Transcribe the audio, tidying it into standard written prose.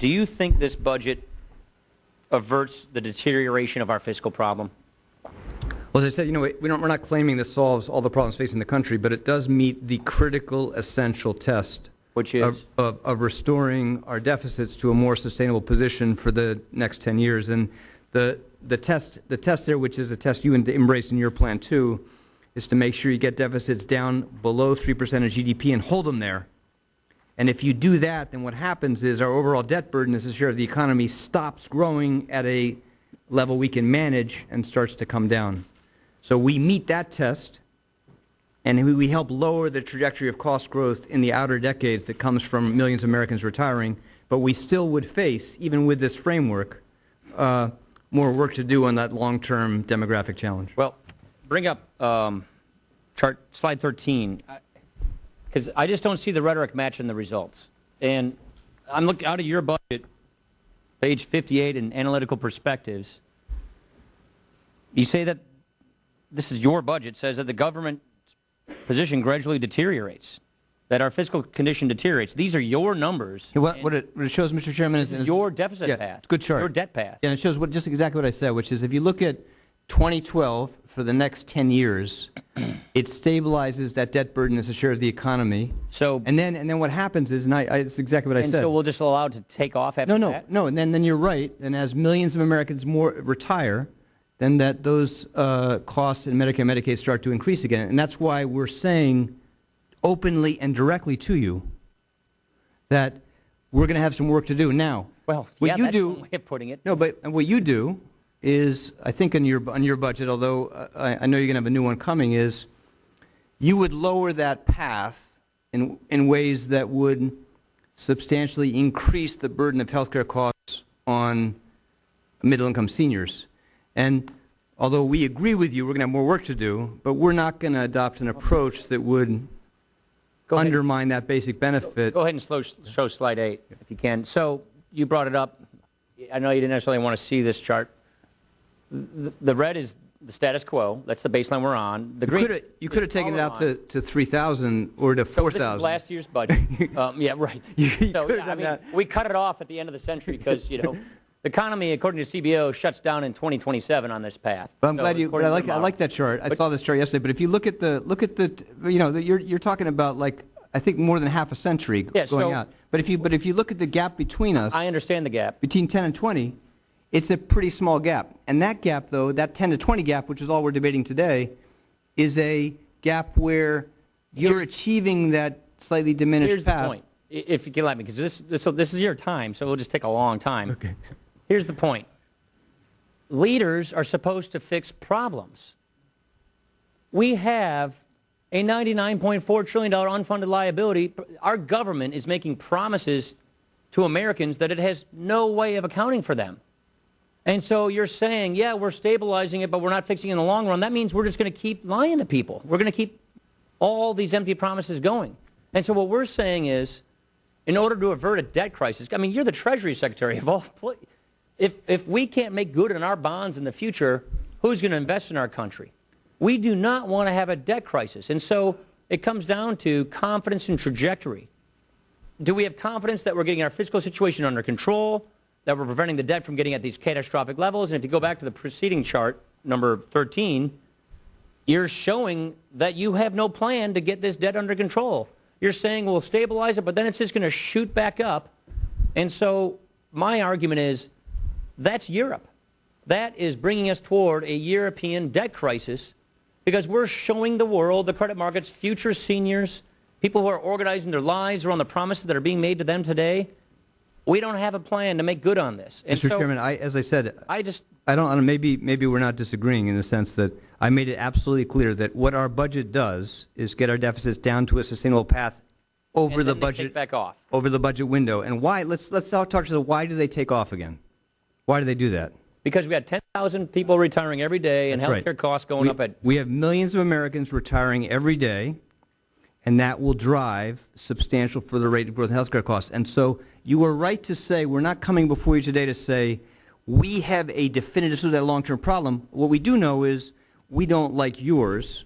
do you think this budget averts the deterioration of our fiscal problem? Well, as I said, we're not claiming this solves all the problems facing the country, but it does meet the critical, essential test, which is of restoring our deficits to a more sustainable position for the next 10 years. And the test there, which is a test you embrace in your plan too, is to make sure you get deficits down below 3% of GDP and hold them there. And if you do that, then what happens is our overall debt burden as a share of the economy stops growing at a level we can manage and starts to come down. So we meet that test, and we help lower the trajectory of cost growth in the outer decades that comes from millions of Americans retiring, but we still would face, even with this framework, more work to do on that long-term demographic challenge. Well, bring up slide 13, because I just don't see the rhetoric matching the results. And I'm looking out of your budget, page 58 in Analytical Perspectives. You say that this is your budget, says that the government position gradually deteriorates, that our fiscal condition deteriorates. These are your numbers. What it shows, Mr. Chairman, is your deficit path. Good chart. Your debt path. Yeah, and it shows just exactly what I said, which is if you look at 2012 for the next 10 years, it stabilizes that debt burden as a share of the economy. So and then what happens is, and it's exactly what I said. And so we'll just allow it to take off after that? No, and then you're right. And as millions of Americans more retire, then those costs in Medicare and Medicaid start to increase again. And that's why we're saying openly and directly to you that we're going to have some work to do. Now, well, what you that's do, one way of putting it. No, but what you do is, I think on your budget, although I know you're going to have a new one coming, is you would lower that path in ways that would substantially increase the burden of health care costs on middle-income seniors. And although we agree with you, we're going to have more work to do, but we're not going to adopt an approach that would undermine that basic benefit. Go ahead and show slide 8, if you can. So you brought it up. I know you didn't necessarily want to see this chart. The red is the status quo. That's the baseline we're on. The green. You could have taken it out to 3,000 or to 4,000. So this is last year's budget. Yeah, right. We cut it off at the end of the century because the economy, according to CBO, shuts down in 2027 on this path. But I'm glad you. I like that chart. I saw this chart yesterday. But if you look at you're talking about I think more than half a century going out. But if you look at the gap between us, I understand the gap between 10 and 20. It's a pretty small gap. And that gap, though, that 10 to 20 gap, which is all we're debating today, is a gap where you're achieving that slightly diminished path. Here's the point, if you can let me, because this is your time, so it'll just take a long time. Okay. Here's the point. Leaders are supposed to fix problems. We have a $99.4 trillion unfunded liability. Our government is making promises to Americans that it has no way of accounting for them. And so you're saying, yeah, we're stabilizing it, but we're not fixing it in the long run. That means we're just going to keep lying to people. We're going to keep all these empty promises going. And so what we're saying is, in order to avert a debt crisis, I mean, you're the Treasury Secretary of all. If we can't make good on our bonds in the future, who's going to invest in our country? We do not want to have a debt crisis. And so it comes down to confidence and trajectory. Do we have confidence that we're getting our fiscal situation under control, that we're preventing the debt from getting at these catastrophic levels? And if you go back to the preceding chart, number 13, you're showing that you have no plan to get this debt under control. You're saying we'll stabilize it, but then it's just going to shoot back up. And so my argument is that's Europe. That is bringing us toward a European debt crisis because we're showing the world, the credit markets, future seniors, people who are organizing their lives around the promises that are being made to them today. We don't have a plan to make good on this. And Mr. Chairman, as I said, I don't. Maybe we're not disagreeing in the sense that I made it absolutely clear that what our budget does is get our deficits down to a sustainable path over the budget, take back off. over the budget window. And why? Let's talk to why do they take off again? Why do they do that? Because we got 10,000 people retiring every day, and healthcare costs going up. We have millions of Americans retiring every day, and that will drive substantial further rate of growth in healthcare costs. And so you are right to say we're not coming before you today to say we have a definitive solution to that long-term problem. What we do know is we don't like yours.